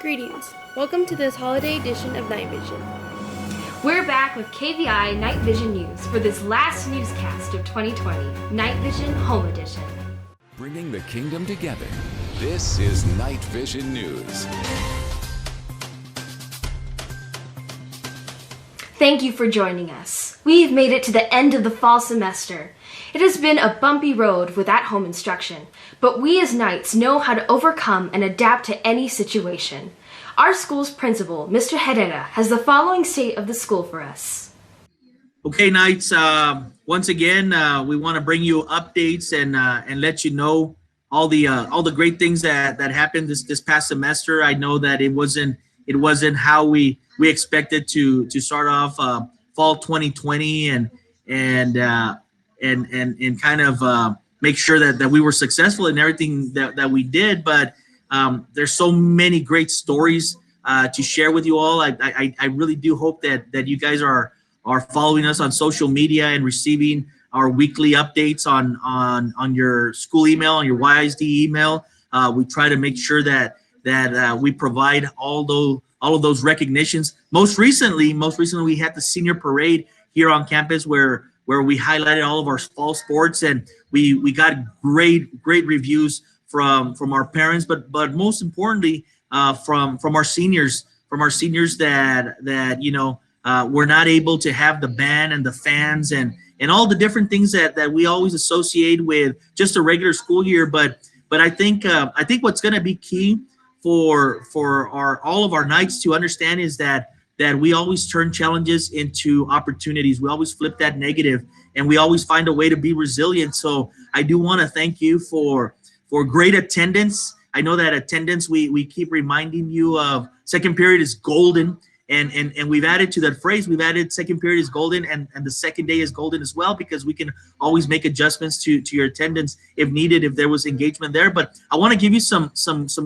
Greetings. Welcome to this holiday edition of Knightvision. We're back with KVI Knightvision News for this last newscast of 2020, Knightvision Home Edition. Bringing the kingdom together. This is Knightvision News. Thank you for joining us. We've made it to the end of the fall semester. It has been a bumpy road with at-home instruction, but we as Knights know how to overcome and adapt to any situation. Our school's principal, Mr. Herrera, has the following state of the school for us. Okay, Knights, once again, we want to bring you updates and let you know all the great things that happened this past semester. I know that it wasn't how we expected to start off fall 2020 and kind of make sure that we were successful in everything that we did. But there's so many great stories to share with you all. I really do hope that you guys are following us on social media and receiving our weekly updates on your school email, on your YSD email. We try to make sure that we provide all of those recognitions. Most recently, we had the senior parade here on campus where we highlighted all of our fall sports, and we got great reviews from our parents, but most importantly from our seniors that you know were not able to have the band and the fans and all the different things that we always associate with just a regular school year. But I think what's going to be key for all of our Knights to understand is that we always turn challenges into opportunities. We always flip that negative, and we always find a way to be resilient. So I do want to thank you for great attendance. I know that attendance, we keep reminding you of second period is golden, and we've added to that phrase. We've added second period is golden, and the second day is golden as well, because we can always make adjustments to your attendance if needed, if there was engagement there. But I want to give you some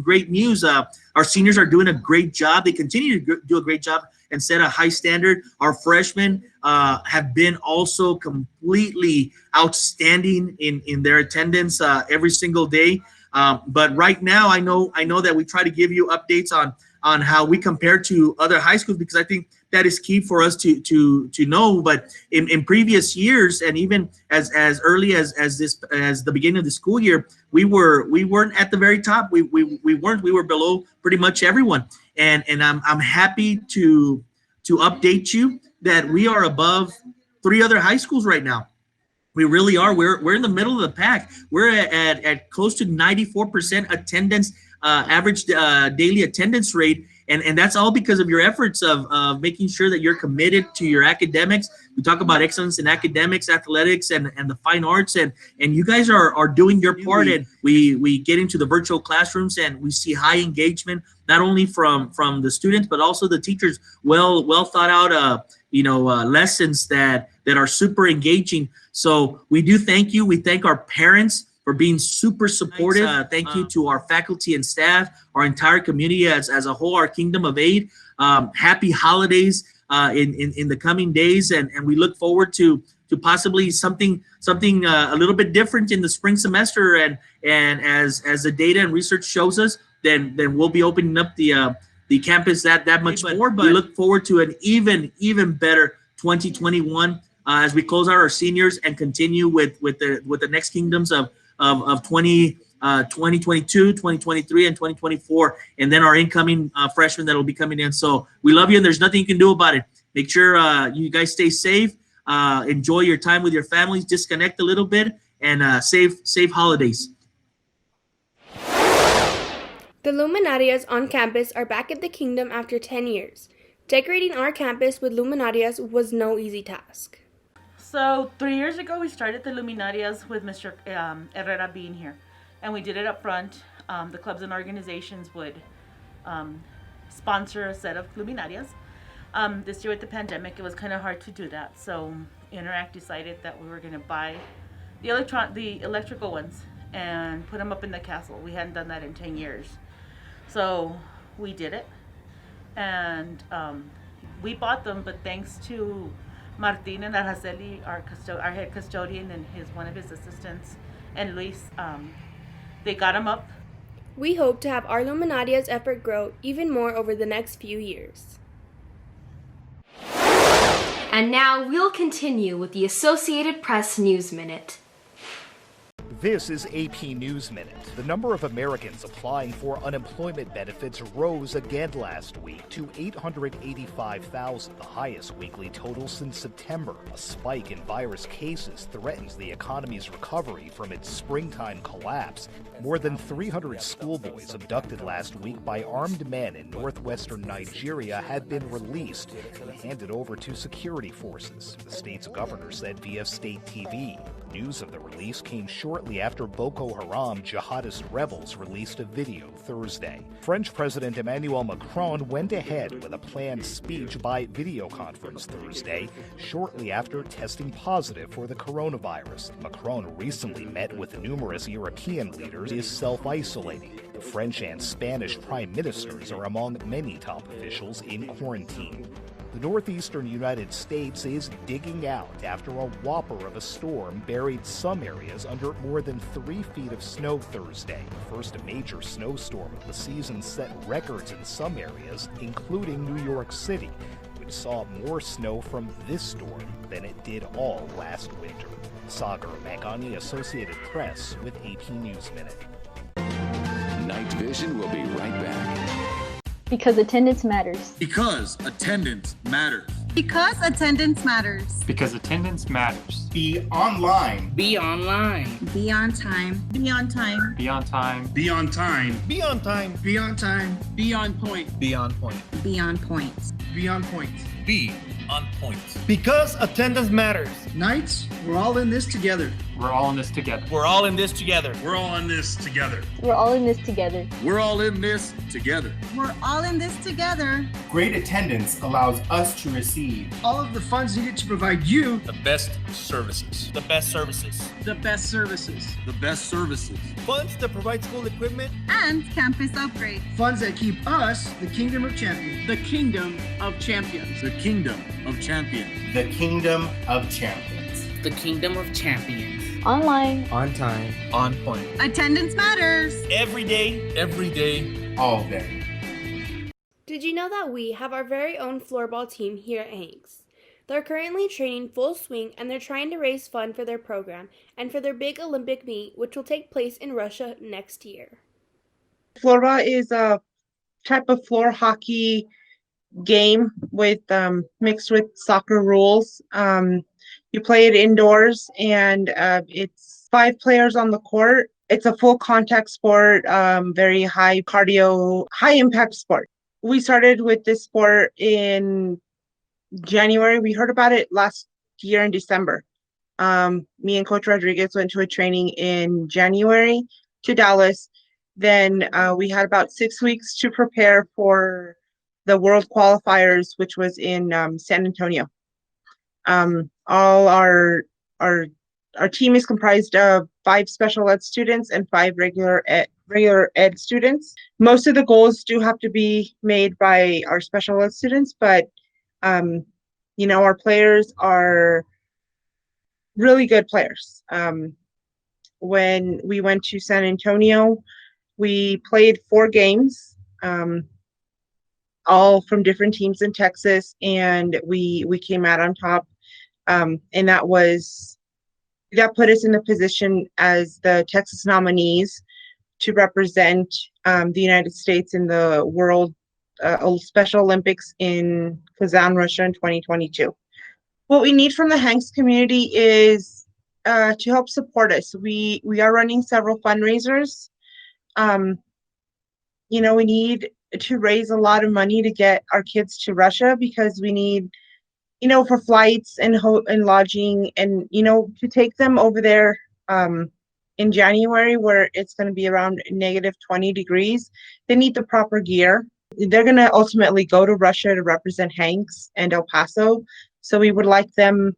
great news. Our seniors are doing a great job. They continue to do a great job and set a high standard. Our freshmen have been also completely outstanding in their attendance every single day. But right now, I know that we try to give you updates on how we compare to other high schools, because I think that is key for us to know. But in previous years, and even as early as the beginning of the school year, we weren't at the very top. We were below pretty much everyone. And I'm happy to update you that we are above 3 other high schools right now. We really are. We're in the middle of the pack. We're at close to 94% attendance, average daily attendance rate, and that's all because of your efforts of making sure that you're committed to your academics. We talk about excellence in academics, athletics, and the fine arts, and you guys are doing your part. And we get into the virtual classrooms, and we see high engagement, not only from the students but also the teachers. Well thought out lessons that are super engaging. So we do thank you. We thank our parents for being super supportive. Thank you to our faculty and staff, our entire community as a whole, our Kingdom of Aid. Happy holidays in the coming days, and we look forward to possibly something a little bit different in the spring semester. And as the data and research shows us, then we'll be opening up the campus that much more. But we look forward to an even better 2021 as we close out our seniors and continue with the next kingdoms of 2022, 2023, and 2024, and then our incoming freshmen that will be coming in. So we love you, and there's nothing you can do about it. Make sure you guys stay safe, enjoy your time with your families, disconnect a little bit, and safe holidays. The Luminarias on campus are back at the kingdom after 10 years. Decorating our campus with Luminarias was no easy task. So 3 years ago, we started the Luminarias with Mr. Herrera being here, and we did it up front. The clubs and organizations would sponsor a set of Luminarias. This year with the pandemic, it was kind of hard to do that. So Interact decided that we were going to buy the electrical ones and put them up in the castle. We hadn't done that in 10 years. So we did it, and we bought them, but thanks to Martin and Araceli, our head custodian, and one of his assistants, and Luis, they got them up. We hope to have our Luminarias effort grow even more over the next few years. And now we'll continue with the Associated Press News Minute. This is AP News Minute. The number of Americans applying for unemployment benefits rose again last week to 885,000, the highest weekly total since September. A spike in virus cases threatens the economy's recovery from its springtime collapse. More than 300 schoolboys abducted last week by armed men in northwestern Nigeria have been released and handed over to security forces, the state's governor said via state TV. News of the release came shortly after Boko Haram jihadist rebels released a video Thursday. French President Emmanuel Macron went ahead with a planned speech by video conference Thursday, shortly after testing positive for the coronavirus. Macron recently met with numerous European leaders, is self-isolating. The French and Spanish prime ministers are among many top officials in quarantine. The northeastern United States is digging out after a whopper of a storm buried some areas under more than 3 feet of snow Thursday. The first major snowstorm of the season set records in some areas, including New York City, which saw more snow from this storm than it did all last winter. Sagar Magani, Associated Press, with AP News Minute. Knightvision will be right back. Because attendance matters. Because attendance matters. Because attendance matters. Because attendance matters. Be online. Be online. Be on time. Be on time. Be on time. Be on time. Be on time. Be on time. Be on point. Be on point. Be on point. Be on point. Be on point. Because attendance matters. Knights, we're all in this together. We're all in this together. We're all in this together. We're all in this together. We're all in this together. We're all in this together. We're all in this together. Great attendance allows us to receive all of the funds needed to provide you the best services. The best services. the best services. The best services. Funds that provide school equipment and campus upgrade. Funds that keep us the kingdom of champions. The kingdom of champions. The kingdom of champions. The kingdom of champions. The kingdom of champions. Online. On time. On point. Attendance matters. Every day. Every day. All day. Did you know that we have our very own floorball team here at Hanks? They're currently training full swing and they're trying to raise funds for their program and for their big Olympic meet, which will take place in Russia next year. Floorball is a type of floor hockey game with mixed with soccer rules. You play it indoors and it's 5 players on the court. It's a full contact sport, very high cardio, high impact sport. We started with this sport in January. We heard about it last year in December. Me and Coach Rodriguez went to a training in January to Dallas. Then we had about 6 weeks to prepare for the world qualifiers, which was in San Antonio. All our team is comprised of 5 special ed students and 5 regular ed students. Most of the goals do have to be made by our special ed students, but our players are really good players. When we went to San Antonio, we played 4 games, all from different teams in Texas, and we came out on top. And that put us in the position as the Texas nominees to represent the United States in the World Special Olympics in Kazan, Russia in 2022. What we need from the Hanks community is to help support us. We are running several fundraisers. We need to raise a lot of money to get our kids to Russia because we need, for flights and lodging and, to take them over there in January where it's going to be around -20 degrees. They need the proper gear. They're going to ultimately go to Russia to represent Hanks and El Paso. So we would like them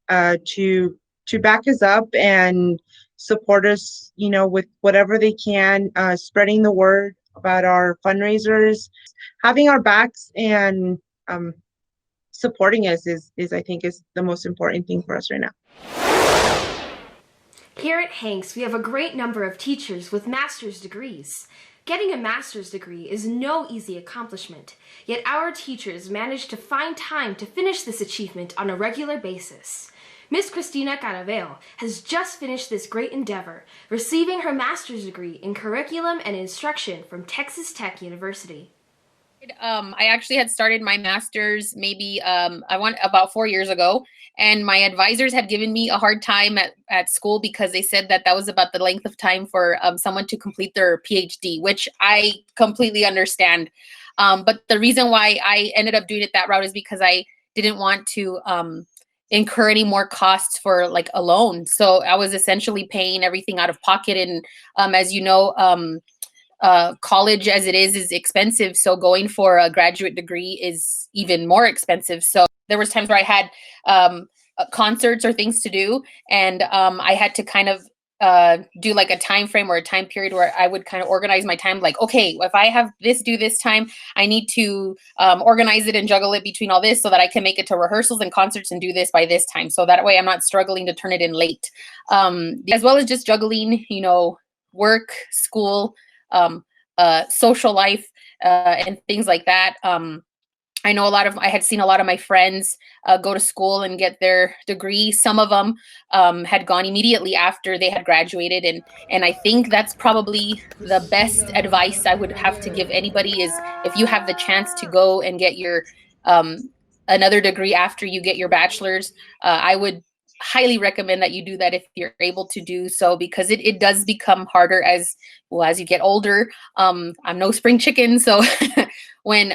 to back us up and support us, with whatever they can, spreading the word about our fundraisers, having our backs and supporting us is I think is the most important thing for us right now. Here at Hanks, we have a great number of teachers with master's degrees. Getting a master's degree is no easy accomplishment, yet our teachers managed to find time to finish this achievement on a regular basis. Miss Cristina Caraveo has just finished this great endeavor, receiving her master's degree in curriculum and instruction from Texas Tech University. I actually had started my master's maybe about 4 years ago, and my advisors had given me a hard time at school because they said that was about the length of time for someone to complete their PhD, which I completely understand. But the reason why I ended up doing it that route is because I didn't want to incur any more costs for like a loan. So I was essentially paying everything out of pocket. And as you know, college as it is expensive. So going for a graduate degree is even more expensive. So there was times where I had concerts or things to do, and I had to kind of do like a time frame or a time period where I would kind of organize my time. Like, okay, if I have this due this time, I need to organize it and juggle it between all this so that I can make it to rehearsals and concerts and do this by this time. So that way I'm not struggling to turn it in late. As well as just juggling, work, school, social life, and things like that. I know I had seen a lot of my friends go to school and get their degree. Some of them had gone immediately after they had graduated. And I think that's probably the best advice I would have to give anybody is if you have the chance to go and get your another degree after you get your bachelor's, I would highly recommend that you do that if you're able to do so, because it does become harder as you get older. I'm no spring chicken. So when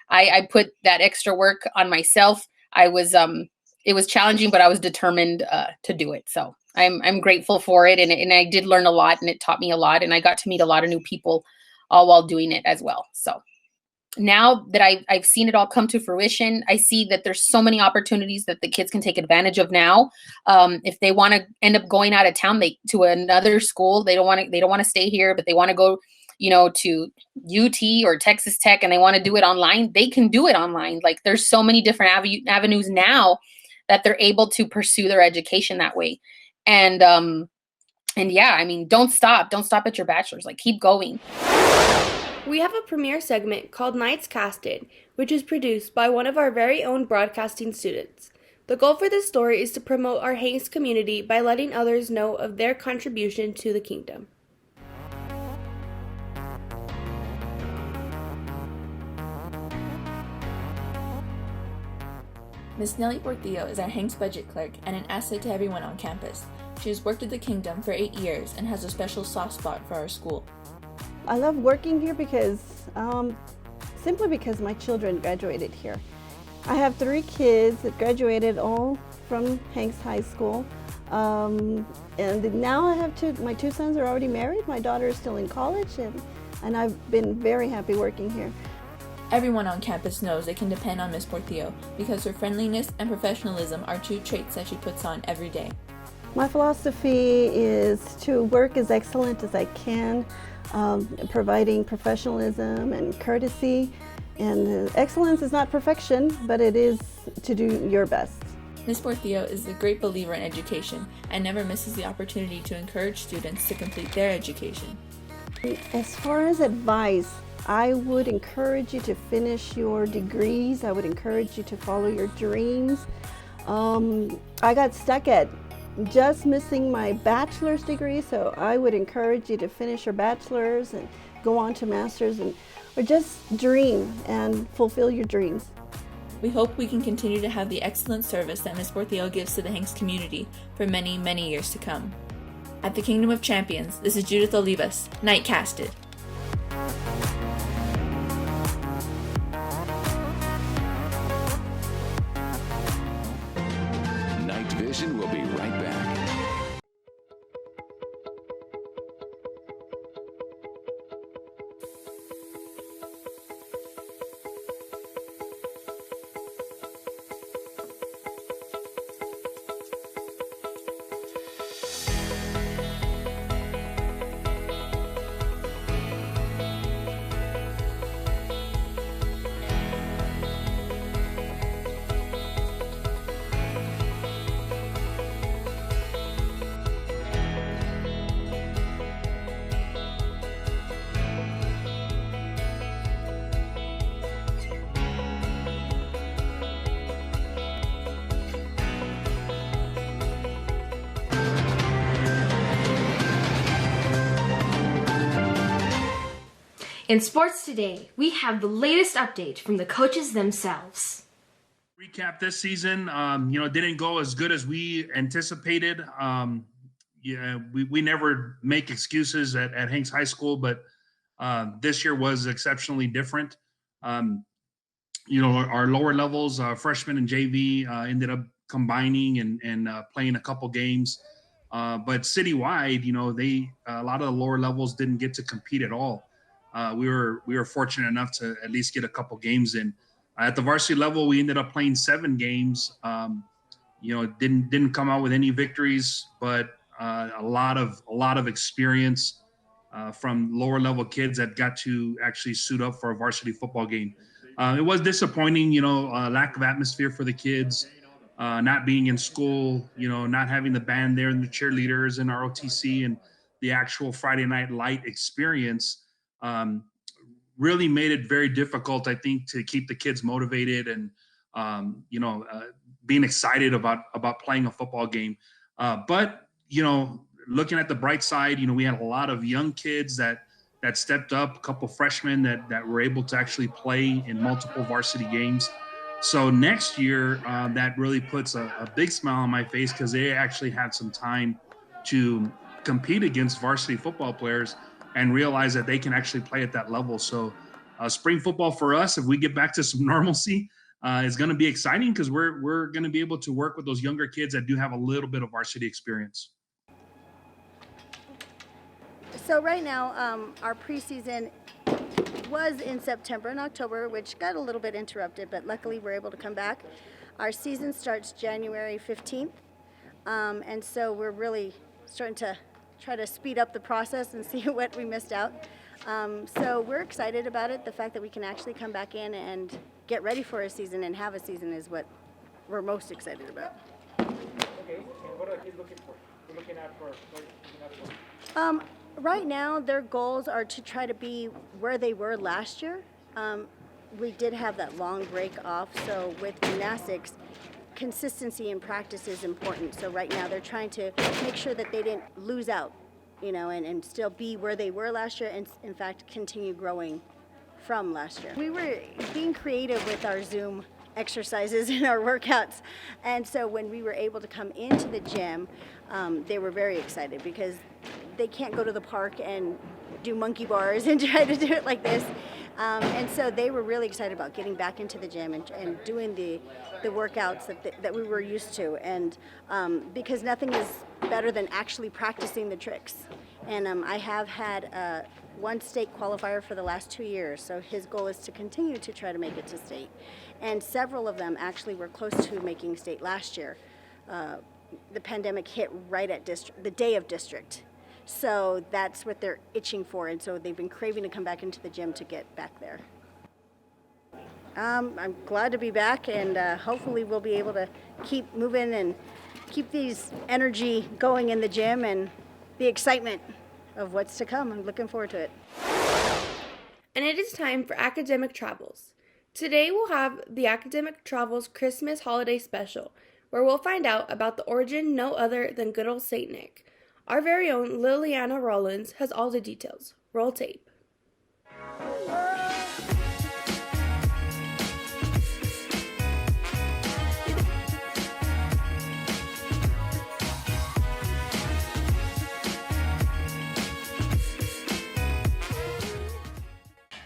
I put that extra work on myself, it was challenging, but I was determined to do it. So I'm grateful for it. And I did learn a lot, and it taught me a lot, and I got to meet a lot of new people all while doing it as well. So now that I've seen it all come to fruition, I see that there's so many opportunities that the kids can take advantage of now. If they want to end up going out of town, to another school, they don't want to stay here, but they want to go, to UT or Texas Tech, and they want to do it online, they can do it online. Like, there's so many different avenues now that they're able to pursue their education that way. And yeah, I mean, don't stop at your bachelor's, like, keep going. We have a premiere segment called Knightcasted, which is produced by one of our very own broadcasting students. The goal for this story is to promote our Hanks community by letting others know of their contribution to the kingdom. Miss Nellie Portillo is our Hanks budget clerk and an asset to everyone on campus. She has worked at the kingdom for 8 years and has a special soft spot for our school. I love working here simply because my children graduated here. I have 3 kids that graduated all from Hanks High School. And now I have my 2 sons are already married. My daughter is still in college, and I've been very happy working here. Everyone on campus knows they can depend on Miss Portillo because her friendliness and professionalism are 2 traits that she puts on every day. My philosophy is to work as excellent as I can, providing professionalism and courtesy. And excellence is not perfection, but it is to do your best. Miss Portillo is a great believer in education and never misses the opportunity to encourage students to complete their education. As far as advice, I would encourage you to finish your degrees. I would encourage you to follow your dreams. I got stuck at just missing my bachelor's degree, so I would encourage you to finish your bachelor's and go on to master's, or just dream and fulfill your dreams. We hope we can continue to have the excellent service that Miss Portillo gives to the Hanks community for many, many years to come. At the Kingdom of Champions, this is Judith Olivas, Knightcasted. Knightvision will be right back. In sports today, we have the latest update from the coaches themselves. Recap this season, didn't go as good as we anticipated. We never make excuses at Hanks High School, but this year was exceptionally different. Our lower levels, freshmen and JV, ended up combining and playing a couple games. But citywide, a lot of the lower levels didn't get to compete at all. We were fortunate enough to at least get a couple games in. At the varsity level, we ended up playing 7 games. Didn't come out with any victories, but a lot of experience from lower level kids that got to actually suit up for a varsity football game. It was disappointing, lack of atmosphere for the kids, not being in school, not having the band there and the cheerleaders and our OTC and the actual Friday Night Light experience. Really made it very difficult, I think, to keep the kids motivated and, being excited about playing a football game. But looking at the bright side, we had a lot of young kids that stepped up, a couple freshmen that were able to actually play in multiple varsity games. So next year, that really puts a big smile on my face because they actually had some time to compete against varsity football players and realize that they can actually play at that level. So spring football for us, if we get back to some normalcy, is going to be exciting because we're going to be able to work with those younger kids that do have a little bit of varsity experience. So right now, our preseason was in September and October, which got a little bit interrupted, but luckily we're able to come back. Our season starts January 15th, and so we're really starting to try to speed up the process and see what we missed out. So we're excited about it. The fact that we can actually come back in and get ready for a season and have a season is what we're most excited about. Okay, and what are the kids looking for? We're looking at for. Right now, their goals are to try to be where they were last year. We did have that long break off, so with gymnastics, consistency in practice is important. So right now, they're trying to make sure that they didn't lose out, and still be where they were last year, and in fact, continue growing from last year. We were being creative with our Zoom exercises and our workouts, and so when we were able to come into the gym, they were very excited because they can't go to the park and do monkey bars and try to do it like this. And so they were really excited about getting back into the gym and doing the workouts that we were used to. And because nothing is better than actually practicing the tricks. And I have had one state qualifier for the last 2 years. So his goal is to continue to try to make it to state. And several of them actually were close to making state last year. The pandemic hit right at the day of district. So that's what they're itching for, and so they've been craving to come back into the gym to get back there. I'm glad to be back, and hopefully we'll be able to keep moving and keep these energy going in the gym and the excitement of what's to come. I'm looking forward to it. And it is time for Academic Travels. Today we'll have the Academic Travels Christmas Holiday Special, where we'll find out about the origin no other than good old Saint Nick. Our very own Liliana Rollins has all the details. Roll tape.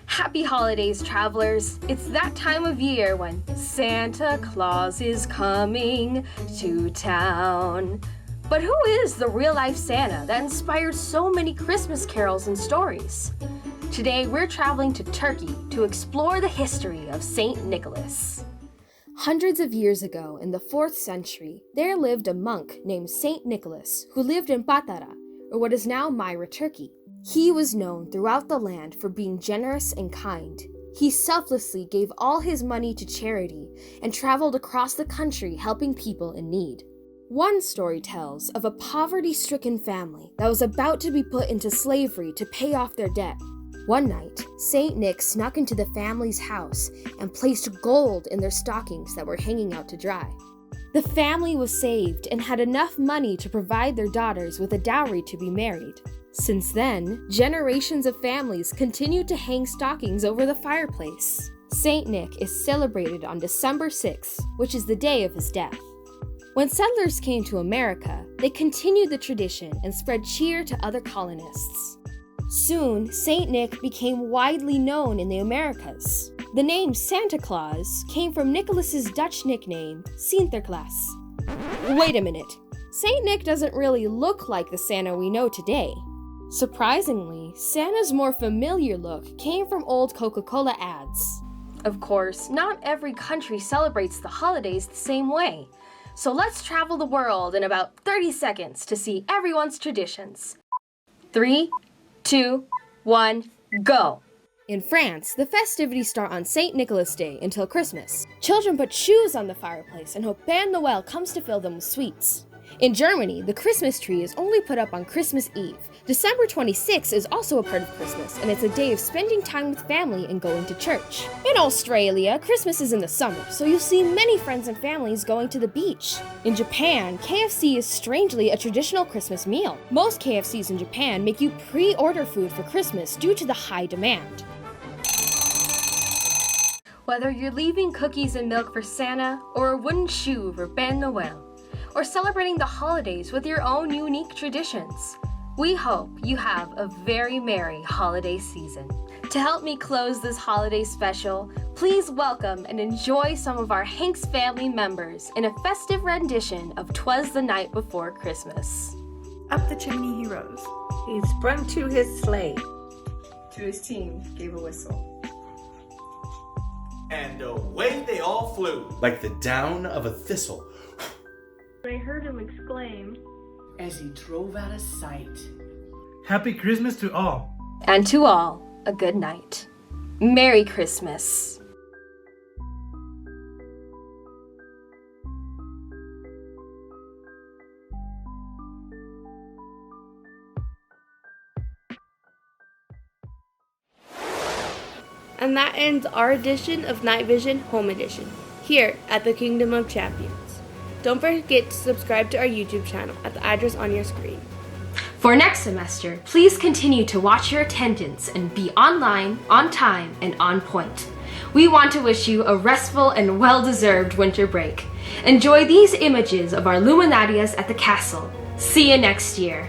Happy holidays, travelers! It's that time of year when Santa Claus is coming to town. But who is the real-life Santa that inspired so many Christmas carols and stories? Today, we're traveling to Turkey to explore the history of Saint Nicholas. Hundreds of years ago, in the 4th century, there lived a monk named Saint Nicholas who lived in Patara, or what is now Myra, Turkey. He was known throughout the land for being generous and kind. He selflessly gave all his money to charity and traveled across the country helping people in need. One story tells of a poverty-stricken family that was about to be put into slavery to pay off their debt. One night, Saint Nick snuck into the family's house and placed gold in their stockings that were hanging out to dry. The family was saved and had enough money to provide their daughters with a dowry to be married. Since then, generations of families continue to hang stockings over the fireplace. Saint Nick is celebrated on December 6th, which is the day of his death. When settlers came to America, they continued the tradition and spread cheer to other colonists. Soon, Saint Nick became widely known in the Americas. The name Santa Claus came from Nicholas's Dutch nickname, Sinterklaas. Wait a minute, Saint Nick doesn't really look like the Santa we know today. Surprisingly, Santa's more familiar look came from old Coca-Cola ads. Of course, not every country celebrates the holidays the same way. So let's travel the world in about 30 seconds to see everyone's traditions. 3, 2, 1, go! In France, the festivities start on St. Nicholas Day until Christmas. Children put shoes on the fireplace and hope Père Noël comes to fill them with sweets. In Germany, the Christmas tree is only put up on Christmas Eve. December 26th is also a part of Christmas, and it's a day of spending time with family and going to church. In Australia, Christmas is in the summer, so you'll see many friends and families going to the beach. In Japan, KFC is strangely a traditional Christmas meal. Most KFCs in Japan make you pre-order food for Christmas due to the high demand. Whether you're leaving cookies and milk for Santa, or a wooden shoe for Père Noël, or celebrating the holidays with your own unique traditions, we hope you have a very merry holiday season. To help me close this holiday special, please welcome and enjoy some of our Hanks family members in a festive rendition of 'Twas the Night Before Christmas. Up the chimney he rose. He sprung to his sleigh. To his team gave a whistle. And away they all flew. Like the down of a thistle. I heard him exclaim as he drove out of sight. Happy Christmas to all. And to all, a good night. Merry Christmas. And that ends our edition of Knightvision Home Edition, here at the Kingdom of Champions. Don't forget to subscribe to our YouTube channel at the address on your screen. For next semester, please continue to watch your attendance and be online, on time, and on point. We want to wish you a restful and well-deserved winter break. Enjoy these images of our Luminarias at the castle. See you next year.